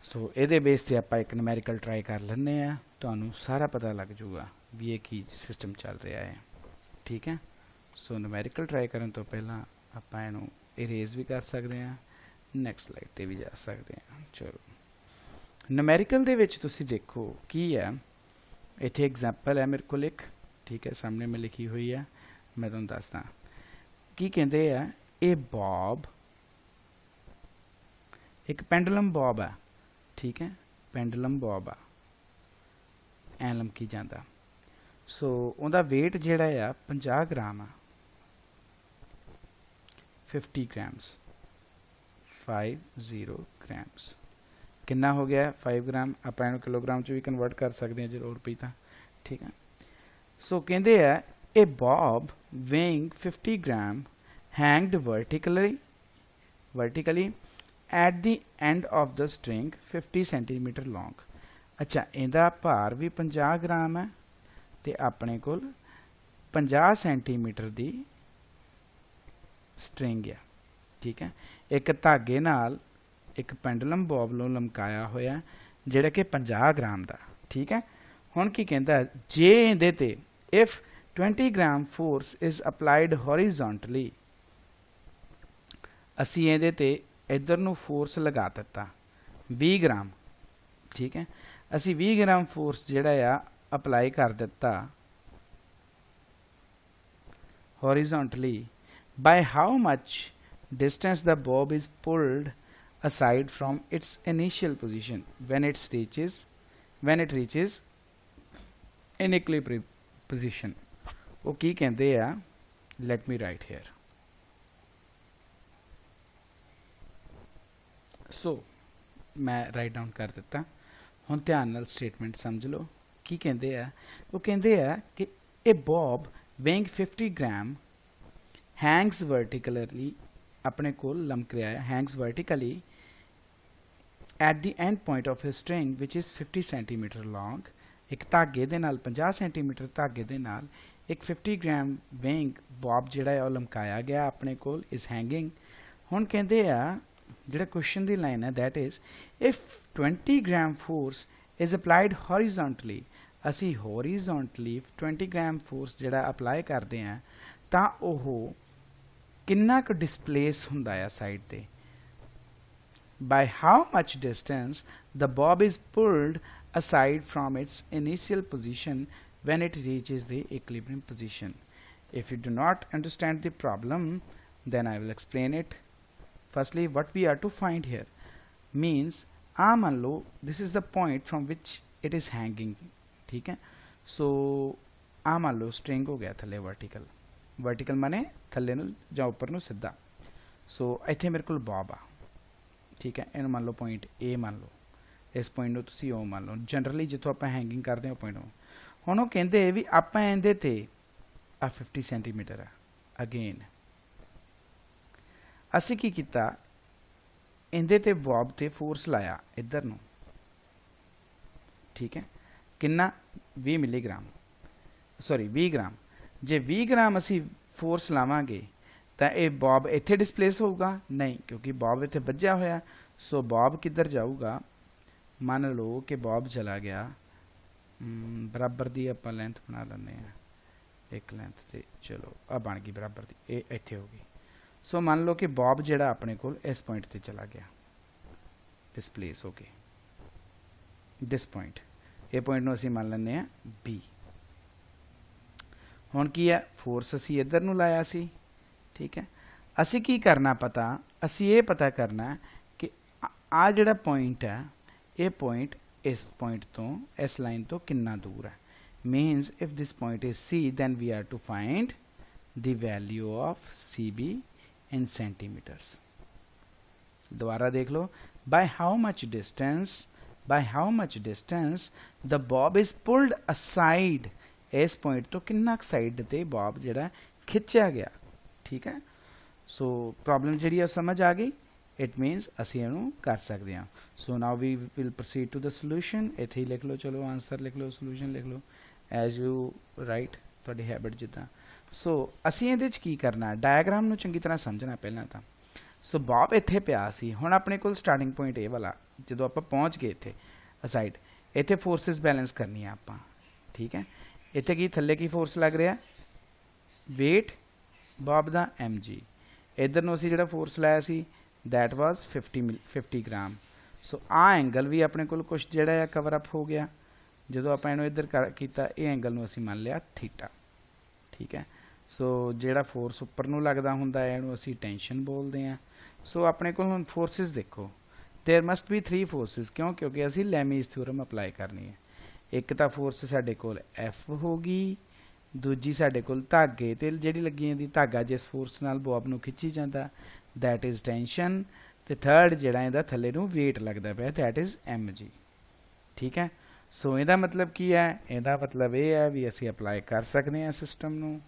So इहदे बेस ते आपां एक न्यूमेरिकल ट्राई कर लैंदे आ, तुहानूं सारा पता लग जूगा भी ये की सिस्टम चल रहा है। ठीक है, सो न्यूमेरिकल ट्राई करन तो पहला ਆਪਾਂ ਇਹਨੂੰ ਇਰੇਜ਼ ਵੀ ਕਰ ਸਕਦੇ ਹਾਂ, ਨੈਕਸਟ ਸਲਾਈਡ ਤੇ ਵੀ ਜਾ ਸਕਦੇ ਹਾਂ। ਚਲੋ ਨੂਮੈਰੀਕਲ ਦੇ ਵਿੱਚ ਤੁਸੀਂ ਦੇਖੋ ਕੀ ਹੈ, ਇੱਥੇ ਐਗਜ਼ਾਮਪਲ ਹੈ ਮੇਰੇ ਕੋਲ ਇੱਕ, ਠੀਕ ਹੈ, ਸਾਹਮਣੇ ਮੈਂ ਲਿਖੀ ਹੋਈ ਹੈ, ਮੈਂ ਤੁਹਾਨੂੰ ਦੱਸਦਾ ਕੀ ਕਹਿੰਦੇ ਆ। ਇਹ ਬੌਬ ਇੱਕ ਪੈਂਡੂਲਮ ਬੌਬ ਹੈ, ਠੀਕ ਹੈ, ਪੈਂਡੂਲਮ ਬੌਬ ਆ, ਐਂ ਲਮਕੀ ਜਾਂਦਾ। ਸੋ ਉਹਦਾ weight ਜਿਹੜਾ ਆ 50 ਗ੍ਰਾਮ ਆ, 50 grams, 50 grams कितना हो गया 5 ग्राम। आप किलोग्राम च भी कन्वर्ट कर सकते हैं जरूर पई था। ठीक है, सो कहते हैं a bob weighing 50 gram hanged vertically at the end of the string 50 centimetre long. अच्छा, इहदा भार भी 50 ग्राम है ते अपने कोल 50 सेंटीमीटर दी स्ट्रिंग है। ठीक है, एक धागे नाल एक पेंडुलम बॉब नूं लमकाया होया जिहड़ा कि 50 ग्राम दा। ठीक है, हुण की कहंदा जे इहदे ते if 20 gram force is applied horizontally, असी इहदे ते इधर नूं फोर्स लगा दिता 20 ग्राम। ठीक है, असी 20 ग्राम फोर्स जिहड़ा आ अप्लाई कर दिता horizontally, by how much distance the bob is pulled aside from its initial position when it reaches in equilibrium position। वो की कहते हैं, let me write here। so मैं राइट डाउन कर दिता, हुण ध्यान नाल स्टेटमेंट समझ लो की कहते हैं। वो कहते हैं कि ए बॉब weighing 50 ग्राम hangs vertically, अपने को लमक रहा है, hangs vertically at the end point of a string which is 50 centimeter long। एक धागे दे नाल 50 सेंटीमीटर धागे दे नाल एक 50 ग्राम weighing बॉब जिहड़ा है लमकाया गया अपने को is hanging। हुण कहंदे आ जिहड़ा क्वेश्चन दी लाइन है that is if 20 gram force is applied horizontally, असी horizontally 20 ग्राम force जिहड़ा अप्लाई करदे आ तां ओह किन्ना क डिस्प्लेस हुंदा है साइड ते। by how much distance the bob is pulled aside from its initial position when it reaches the equilibrium position। if you do not understand the problem then I will explain it। firstly what we are to find here means मान लो this is the point from which it is hanging। ठीक है, so मान लो string हो गया थले vertical, vertical माने थले नूं जां उपर नूं सीधा। सो इत्थे मेरे कोल बॉब आ, ठीक है, इहनूं मान लो पॉइंट ए मान लो, इस पॉइंट नूं तुसीं ओ मान लो, जनरली जिथों आपां हैंगिंग करदे हां पॉइंट हुण ओह कहंदे भी आपां इहदे ते आ 50 सेंटीमीटर है अगेन ਅਸੀਂ ਕੀ ਕੀਤਾ, ਇਹਦੇ ਤੇ ਬੌਬ ਤੇ ਫੋਰਸ ਲਾਇਆ ਇੱਧਰ ਨੂੰ, ਠੀਕ ਹੈ, ਕਿੰਨਾ 20 ਮਿਲੀਗ੍ਰਾਮ, ਸੌਰੀ 20 ਗ੍ਰਾਮ। ਜੇ 20 ਗ੍ਰਾਮ ਅਸੀਂ ਫੋਰਸ ਲਾਵਾਂਗੇ ਤਾਂ ਇਹ ਬੌਬ ਇੱਥੇ ਡਿਸਪਲੇਸ ਹੋਊਗਾ ਨਹੀਂ, ਕਿਉਂਕਿ ਬੌਬ ਇੱਥੇ ਵੱਜਿਆ ਹੋਇਆ। ਸੋ ਬੌਬ ਕਿੱਧਰ ਜਾਊਗਾ, ਮੰਨ ਲਓ ਕਿ ਬੌਬ ਚਲਾ ਗਿਆ, ਬਰਾਬਰ ਦੀ ਆਪਾਂ ਲੈਂਥ ਬਣਾ ਲੈਂਦੇ ਹਾਂ, ਇੱਕ ਲੈਂਥ ਤੇ ਚਲੋ ਆ ਬਣ ਗਈ ਬਰਾਬਰ ਦੀ, ਇਹ ਇੱਥੇ ਹੋ ਗਈ। ਸੋ ਮੰਨ ਲਓ ਕਿ ਬੌਬ ਜਿਹੜਾ ਆਪਣੇ ਕੋਲ ਇਸ ਪੁਆਇੰਟ ਤੇ ਚਲਾ ਗਿਆ, ਡਿਸਪਲੇਸ ਹੋ ਕੇ ਦਿਸ ਪੁਆਇੰਟ, ਇਹ ਪੁਆਇੰਟ ਨੂੰ ਅਸੀਂ ਮੰਨ ਲੈਂਦੇ ਹਾਂ B। ਹੁਣ ਕੀ ਹੈ, ਫੋਰਸ ਅਸੀਂ ਇੱਧਰ ਨੂੰ ਲਾਇਆ ਸੀ, ਠੀਕ ਹੈ। ਅਸੀਂ ਕੀ ਕਰਨਾ ਪਤਾ, ਅਸੀਂ ਇਹ ਪਤਾ ਕਰਨਾ ਕਿ ਆ ਜਿਹੜਾ ਪੁਆਇੰਟ ਹੈ, ਇਹ ਪੁਆਇੰਟ ਇਸ ਪੁਆਇੰਟ ਤੋਂ, ਇਸ ਲਾਈਨ ਤੋਂ ਕਿੰਨਾ ਦੂਰ ਹੈ। means if this point is C, then we are to find the value of CB in centimeters. दोबारा देख लो, by how much distance the bob is pulled aside, इस point तो किन्ना साइड ते bob जड़ा खिंचा गया, ठीक है। so problem जड़ी है समझ आ गई, it means ਅਸੀਂ ਇਹਨੂੰ ਕਰ ਸਕਦੇ ਹਾਂ। so now we will proceed to the solution। ਇੱਥੇ ਹੀ ਲਿਖ ਲਓ, ਚਲੋ ਆਨਸਰ ਲਿਖ ਲਓ, ਸੋਲੂਸ਼ਨ ਲਿਖ ਲਓ ਐਜ਼ ਯੂ ਰਾਈਟ, ਤੁਹਾਡੀ ਹੈਬਿਟ ਜਿੱਦਾਂ। ਸੋ ਅਸੀਂ ਇਹਦੇ 'ਚ ਕੀ ਕਰਨਾ, ਡਾਇਆਗ੍ਰਾਮ ਨੂੰ ਚੰਗੀ ਤਰ੍ਹਾਂ ਸਮਝਣਾ ਪਹਿਲਾਂ ਤਾਂ। ਸੋ ਬੌਬ ਇੱਥੇ ਪਿਆ ਸੀ, ਹੁਣ ਆਪਣੇ ਕੋਲ ਸਟਾਰਟਿੰਗ ਪੁਆਇੰਟ ਇਹ ਵਾਲਾ, ਜਦੋਂ ਆਪਾਂ ਪਹੁੰਚ ਗਏ ਇੱਥੇ ਅਸਾਈਡ, ਇੱਥੇ ਫੋਰਸਿਸ ਬੈਲੈਂਸ ਕਰਨੀ ਆ ਆਪਾਂ, ਠੀਕ ਹੈ। ਇੱਥੇ ਕੀ ਥੱਲੇ ਕੀ ਫੋਰਸ ਲੱਗ ਰਿਹਾ, ਵੇਟ ਬੌਬ ਦਾ mg। ਇੱਧਰ ਨੂੰ ਅਸੀਂ ਜਿਹੜਾ ਫੋਰਸ ਲਾਇਆ ਸੀ that was 50 ਗ੍ਰਾਮ। ਸੋ ਆ ਐਂਗਲ ਵੀ ਆਪਣੇ ਕੋਲ ਕੁਛ ਜਿਹੜਾ ਆ ਕਵਰ ਅਪ ਹੋ ਗਿਆ, ਜਦੋਂ ਆਪਾਂ ਇਹਨੂੰ ਇੱਧਰ ਕੀਤਾ, ਇਹ ਐਂਗਲ ਨੂੰ ਅਸੀਂ ਮੰਨ ਲਿਆ ਥੀਟਾ, ਠੀਕ ਹੈ। ਸੋ ਜਿਹੜਾ ਫੋਰਸ ਉੱਪਰ ਨੂੰ ਲੱਗਦਾ ਹੁੰਦਾ ਹੈ, ਇਹਨੂੰ ਅਸੀਂ ਟੈਂਸ਼ਨ ਬੋਲਦੇ ਹਾਂ। ਸੋ ਆਪਣੇ ਕੋਲ ਹੁਣ ਫੋਰਸਿਸ ਦੇਖੋ, ਦੇयर ਮਸਟ ਬੀ 3 ਫੋਰਸਿਸ, ਕਿਉਂਕਿ ਅਸੀਂ ਲੈਮੀਜ਼ ਥਿਊਰਮ ਅਪਲਾਈ ਕਰਨੀ ਹੈ। ਇੱਕ ਤਾਂ ਫੋਰਸ ਸਾਡੇ ਕੋਲ F ਹੋ ਗਈ, ਦੂਜੀ ਸਾਡੇ ਕੋਲ ਧਾਗੇ ਤੇ ਜਿਹੜੀ ਲੱਗੀ ਜਾਂਦੀ ਧਾਗਾ ਜਿਸ ਫੋਰਸ ਨਾਲ ਬੌਬ ਨੂੰ ਖਿੱਚੀ ਜਾਂਦਾ, that is tension, ਤੇ ਥਰਡ ਜਿਹੜਾ ਇਹਦਾ ਥੱਲੇ ਨੂੰ weight ਲੱਗਦਾ ਪਿਆ, that is mg, ਠੀਕ ਹੈ। ਸੋ ਇਹਦਾ ਮਤਲਬ ਕੀ ਹੈ, ਇਹਦਾ ਮਤਲਬ ਇਹ ਹੈ ਵੀ ਅਸੀਂ ਅਪਲਾਈ ਕਰ ਸਕਦੇ ਹਾਂ ਸਿਸਟਮ ਨੂੰ।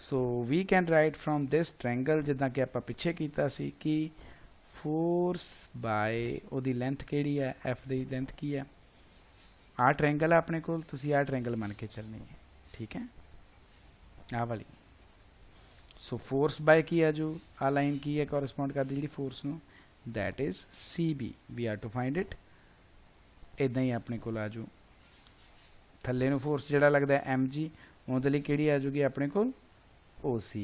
So we can write from this triangle, ਜਿੱਦਾਂ ਕਿ ਆਪਾਂ ਪਿੱਛੇ ਕੀਤਾ ਸੀ, ਕਿ ਫੋਰਸ ਬਾਏ ਉਹਦੀ ਲੈਂਥ ਕਿਹੜੀ ਹੈ, ਐਫ ਦੀ ਲੈਂਥ ਕੀ ਹੈ, ਆਹ ਟ੍ਰਾਇੰਗਲ ਹੈ ਆਪਣੇ ਕੋਲ, ਤੁਸੀਂ ਆਹ ਟ੍ਰਾਇੰਗਲ ਮੰਨ ਕੇ ਚੱਲਣੀ ਹੈ, ਠੀਕ ਹੈ, ਆਹ ਵਾਲੀ। ਸੋ ਫੋਰਸ ਬਾਏ ਕੀ ਹੈ, ਜੋ ਆ ਲਾਈਨ ਕੀ ਹੈ ਕੋਰਸਪੋਂਡ ਕਰਦੀ ਜਿਹੜੀ ਫੋਰਸ ਨੂੰ, that is CB, we are to find it। ਇਦਾਂ ਹੀ ਆਪਣੇ ਕੋਲ ਆ ਜੂ ਥੱਲੇ ਨੂੰ ਫੋਰਸ ਜਿਹੜਾ ਲੱਗਦਾ mg, ਉਹਦੇ ਲਈ ਕਿਹੜੀ ਆ ਜੂਗੀ ਆਪਣੇ ਕੋਲ OC।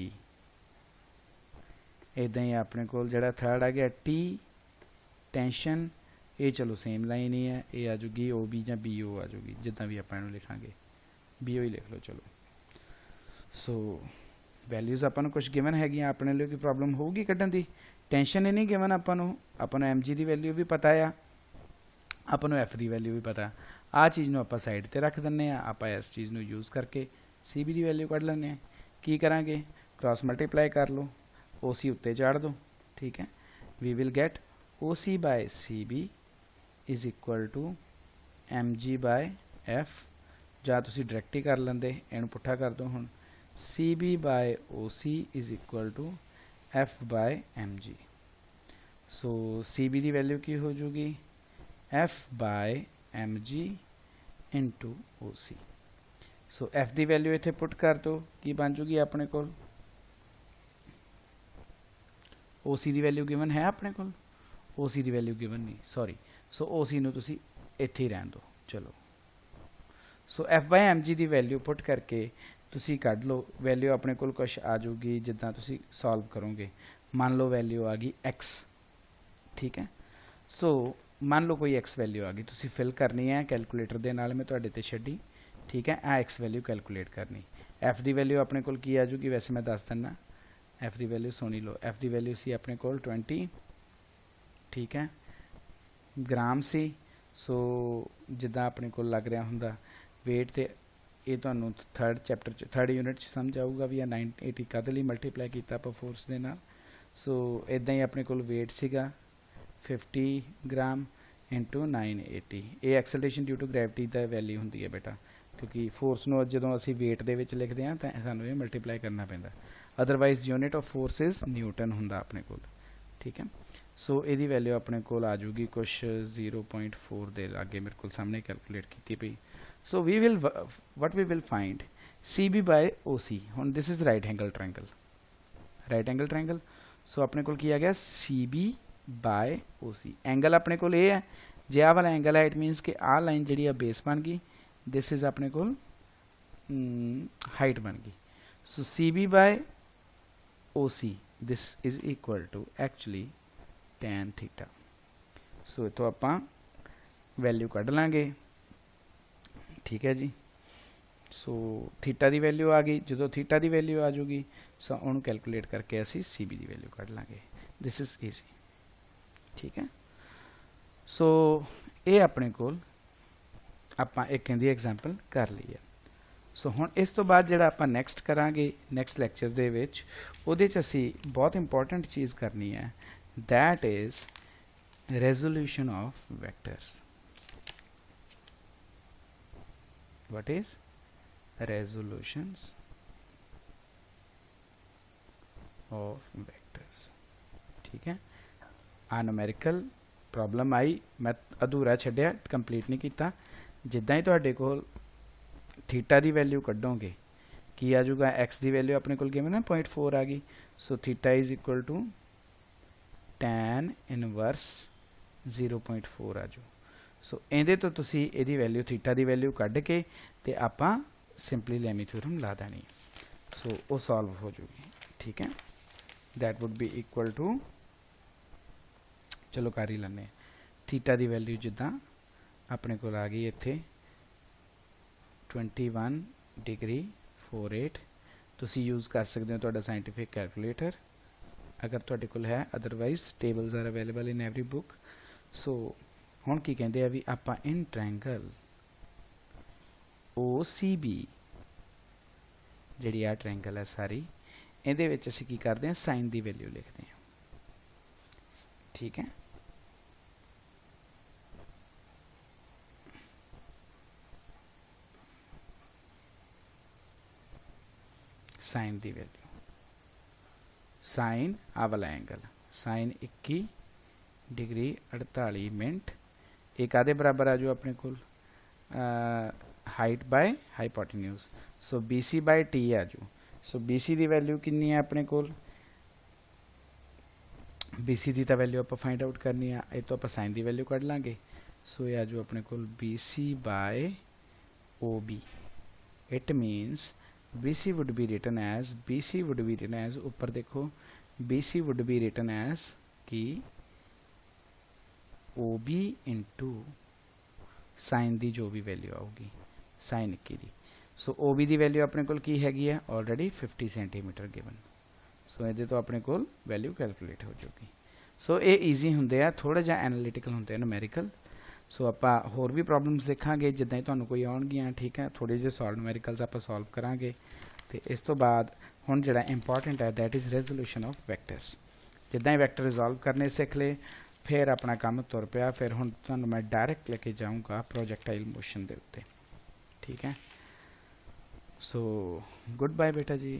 ਇਦਾਂ ਹੀ ਆਪਣੇ ਕੋਲ ਜਿਹੜਾ ਥਰਡ ਆ ਗਿਆ T ਟੈਂਸ਼ਨ, ਇਹ ਚਲੋ ਸੇਮ ਲਾਈਨ ਹੀ ਹੈ, ਇਹ ਆ ਜੂਗੀ OB ਜਾਂ BO ਆ ਜੂਗੀ, ਜਿੱਦਾਂ ਵੀ ਆਪਾਂ ਇਹਨੂੰ ਲਿਖਾਂਗੇ BO ਹੀ ਲਿਖ ਲਓ ਚਲੋ। ਸੋ ਵੈਲਿਊਜ਼ ਆਪਾਂ ਨੂੰ ਕੁਝ ਗਿਵਨ ਹੈਗੀਆਂ, ਆਪਣੇ ਲਈ ਕੋਈ ਪ੍ਰੋਬਲਮ ਹੋਊਗੀ ਕੱਢਣ ਦੀ, ਟੈਂਸ਼ਨ ਹੀ ਨਹੀਂ ਗਿਵਨ ਆਪਾਂ ਨੂੰ mg ਦੀ ਵੈਲਿਊ ਵੀ ਪਤਾ ਆ, ਆਪਾਂ ਨੂੰ F ਦੀ ਵੈਲਿਊ ਵੀ ਪਤਾ। ਆਹ ਚੀਜ਼ ਨੂੰ ਆਪਾਂ ਸਾਈਡ ਤੇ ਰੱਖ ਦਿੰਦੇ ਆ, ਆਪਾਂ ਇਸ ਚੀਜ਼ ਨੂੰ ਯੂਜ਼ ਕਰਕੇ CB ਦੀ ਵੈਲਿਊ ਕੱਢ ਲੈਂਦੇ ਆ। ਕੀ ਕਰਾਂਗੇ, ਕ੍ਰਾਸ ਮਲਟੀਪਲਾਈ ਕਰ ਲਓ, OC ਉੱਤੇ ਚਾੜ ਦਿਓ, ਠੀਕ ਹੈ। We will get OC by CB is equal to mg by F, ਜਾਂ ਤੁਸੀਂ ਡਾਇਰੈਕਟ ਹੀ ਕਰ ਲੈਂਦੇ, ਇਹਨੂੰ ਪੁੱਠਾ ਕਰ ਦਿਓ ਹੁਣ, CB by OC is equal to F by mg। So CB ਦੀ ਵੈਲਿਊ ਕੀ ਹੋ ਜੂਗੀ, F by mg into OC। So F ਦੀ ਵੈਲਿਊ ਇੱਥੇ ਪੁੱਟ ਕਰ ਦਿਓ, ਕੀ ਬਣ ਜੂਗੀ ਆਪਣੇ ਕੋਲ, OC ਦੀ ਵੈਲਿਊ ਗਿਵਨ ਹੈ ਆਪਣੇ ਕੋਲ, OC ਦੀ ਵੈਲਿਊ ਗਿਵਨ ਨਹੀਂ, ਸੌਰੀ। ਸੋ OC ਨੂੰ ਤੁਸੀਂ ਇੱਥੇ ਹੀ ਰਹਿਣ ਦਿਓ, ਚਲੋ। ਸੋ F by mg the value ਪੁੱਟ ਕਰਕੇ ਤੁਸੀਂ ਕੱਢ ਲਓ, ਵੈਲਿਊ ਆਪਣੇ ਕੋਲ ਕੁਛ ਆ ਜਾਊਗੀ ਜਿੱਦਾਂ ਤੁਸੀਂ ਸੋਲਵ ਕਰੋਗੇ। ਮੰਨ ਲਓ ਵੈਲਿਊ ਆ ਗਈ x, ਠੀਕ ਹੈ। ਸੋ ਮੰਨ ਲਓ ਕੋਈ x ਵੈਲਿਊ ਆ ਗਈ, ਤੁਸੀਂ ਫਿਲ ਕਰਨੀ ਹੈ ਕੈਲਕੂਲੇਟਰ ਦੇ ਨਾਲ, ਮੈਂ ਤੁਹਾਡੇ ਤੇ ਛੱਡੀ, ਠੀਕ ਹੈ। ਆ x ਵੈਲਿਊ ਕੈਲਕੂਲੇਟ ਕਰਨੀ, F ਦੀ ਵੈਲਿਊ ਆਪਣੇ ਕੋਲ ਕੀ ਆ ਜੂਗੀ, ਵੈਸੇ ਮੈਂ ਦੱਸ ਦਿੰਦਾ, F ਦੀ ਵੈਲਿਊ ਸੁਣੀ ਲਓ, F ਦੀ ਵੈਲਿਊ ਸੀ ਆਪਣੇ ਕੋਲ 20, ਠੀਕ ਹੈ, ਗ੍ਰਾਮ ਸੀ। ਸੋ ਜਿੱਦਾਂ ਆਪਣੇ ਕੋਲ ਲੱਗ ਰਿਹਾ ਹੁੰਦਾ ਵੇਟ, ਤੇ ਇਹ ਤੁਹਾਨੂੰ ਥਰਡ ਚੈਪਟਰ 'ਚ ਥਰਡ ਯੂਨਿਟ 'ਚ ਸਮਝ ਆਊਗਾ ਵੀ ਆ 980 ਕਾਹਦੇ ਲਈ ਮਲਟੀਪਲਾਈ ਕੀਤਾ ਆਪਾਂ ਫੋਰਸ ਦੇ ਨਾਲ। ਸੋ ਇੱਦਾਂ ਹੀ ਆਪਣੇ ਕੋਲ ਵੇਟ ਸੀਗਾ 50 ਗ੍ਰਾਮ ਇੰਟੂ 980, ਇਹ ਐਕਸਲਰੇਸ਼ਨ ਡਿਊ ਟੂ ਗ੍ਰੈਵਿਟੀ ਦਾ ਵੈਲਿਊ ਹੁੰਦੀ ਹੈ ਬੇਟਾ, ਕਿਉਂਕਿ ਫੋਰਸ ਨੂੰ ਜਦੋਂ ਅਸੀਂ ਵੇਟ ਦੇ ਵਿੱਚ ਲਿਖਦੇ ਹਾਂ ਤਾਂ ਸਾਨੂੰ ਇਹ ਮਲਟੀਪਲਾਈ ਕਰਨਾ ਪੈਂਦਾ, otherwise unit of force is Newton ਹੁੰਦਾ ਆਪਣੇ ਕੋਲ, ठीक है। सो ਇਹਦੀ ਵੈਲਿਊ ਆਪਣੇ ਕੋਲ ਆ ਜੂਗੀ ਕੁਛ 0.4 ਦੇ ਲਾਗੇ ਮੇਰੇ ਕੋਲ ਸਾਹਮਣੇ ਕੈਲਕੂਲੇਟ ਕੀਤੀ ਪਈ। So we will what we will find CB by OC। ਹੁਣ this is right angle triangle, right angle triangle. So ਆਪਣੇ ਕੋਲ ਕੀ ਆ ਗਿਆ CB ਬਾਏ OC। ਐਂਗਲ ਆਪਣੇ ਕੋਲ ਇਹ ਹੈ, ਜੇ ਆਹ ਵਾਲਾ ਐਂਗਲ ਹੈ ਇਟ ਮੀਨਸ ਕਿ ਆਹ ਲਾਈਨ ਜਿਹੜੀ ਆ ਬੇਸ ਬਣ ਗਈ, ਦਿਸ ਇਜ਼ ਆਪਣੇ ਕੋਲ ਹਾਈਟ ਬਣ ਗਈ। So CB by OC this is equal to actually tan theta। ਸੋ ਇਥੋਂ ਆਪਾਂ ਵੈਲਿਊ ਕੱਢ ਲਾਂਗੇ, ਠੀਕ ਹੈ ਜੀ। ਸੋ ਥੀਟਾ ਦੀ ਵੈਲਿਊ ਆ ਗਈ, ਜਦੋਂ ਥੀਟਾ ਦੀ ਵੈਲਿਊ ਆ ਜੂਗੀ ਸੋ ਉਹਨੂੰ ਕੈਲਕੂਲੇਟ ਕਰਕੇ ਅਸੀਂ CB ਦੀ ਵੈਲਿਊ ਕੱਢ ਲਾਂਗੇ। ਦਿਸ ਇਜ਼ ਈਜ਼ੀ, ਠੀਕ ਹੈ। ਸੋ ਇਹ ਆਪਣੇ ਕੋਲ ਆਪਾਂ ਇੱਕ ਇਹਦੀ ਐਗਜ਼ਾਮਪਲ ਕਰ ਲਈ ਹੈ। ਸੋ ਹੁਣ ਇਸ ਤੋਂ ਬਾਅਦ ਜਿਹੜਾ ਆਪਾਂ ਨੈਕਸਟ ਕਰਾਂਗੇ ਨੈਕਸਟ ਲੈਕਚਰ ਦੇ ਵਿੱਚ, ਉਹਦੇ 'ਚ ਅਸੀਂ ਬਹੁਤ ਇੰਪੋਰਟੈਂਟ ਚੀਜ਼ ਕਰਨੀ ਹੈ, that is resolution of vectors। what is resolutions of vectors, ठीक है। ਆ numerical problem आई, मैं अधूरा छड्डिया, कंप्लीट नहीं किया। जिद्दां ही तुहाडे कोल थीटा की वैल्यू कड्डोगे की आ जाऊगा, एक्स की वैल्यू अपने को गिवन है 0.4 आ गई। So theta is equal to tan inverse 0.4 आ जाओ। सो ਇਹਦੇ ਤੋਂ ਤੁਸੀਂ ਇਹਦੀ ਵੈਲਿਊ ਥੀਟਾ ਦੀ ਵੈਲਿਊ ਕੱਢ ਕੇ ਤੇ ਆਪਾਂ ਸਿੰਪਲੀ ਲੈਮੀ ਥਿਊਰਮ ਲਾ ਦੇਣੀ। ਸੋ ਉਹ ਸੋਲਵ ਹੋ ਜੂਗੀ, ਠੀਕ ਹੈ। That would be equal to, चलो कर ही लें, थीटा की वैल्यू जिदा अपने को आ गई इत्थे 21 डिग्री 48। तुसी यूज़ कर सकते हो तुहाडा साइंटिफिक कैलकुलेटर अगर तुहाडे कोल है, otherwise tables are available in every book. So हुण की कहते हैं भी आपां इन ट्रायंगल OCB जिहड़ी आ ट्रायंगल है सारी, इहदे विच असीं की करदे हैं साइन की वैल्यू लिखते हैं, ठीक है। साइन की वैल्यू, साइन आ वाला एंगल साइन 21 डिग्री 48 मिनट, एक आधे बराबर आ जाओ अपने को height by hypotenuse. So BC by T आ जाओ। सो BC की वैल्यू कितनी है अपने को, BC की तो वैल्यू आप फाइंड आउट करनी है, ये तो आप साइन की वैल्यू कढ़ लाँगे। सो ये आ जाओ अपने को BC by OB। It means BC would be written as, BC would be written as, ऊपर देखो BC would be written as कि OB इंटू साइन की जो भी वैल्यू आऊगी साइन 21 की। सो OB की वैल्यू अपने को की हैगी है ऑलरेडी 50 सेंटीमीटर गिवन। सो ये तो अपने को वैल्यू कैलकुलेट हो जाएगी। सो ये ईजी होंगे आ, थोड़ा जा एनालिटिकल होंगे न्यूमेरिकल। सो ਆਪਾਂ ਹੋਰ भी प्रॉब्लम्स देखांगे जिद्दां ही तुहानूं कोई आउणगियां, ठीक है। थोड़े जे सॉल्व न्यूमेरिकल्स आप सॉल्व करांगे ते इस तो बाद हुण जिहड़ा इंपॉर्टेंट है that is resolution of vectors. जिद्दां ही वैक्टर रिजॉल्व करने सीख ले फिर अपना काम तुर पिया। फिर हुण तुहानूं मैं डायरैक्ट लेके जाऊँगा प्रोजेक्टाइल मोशन दे उत्ते, ठीक है। सो गुड बाय बेटा जी।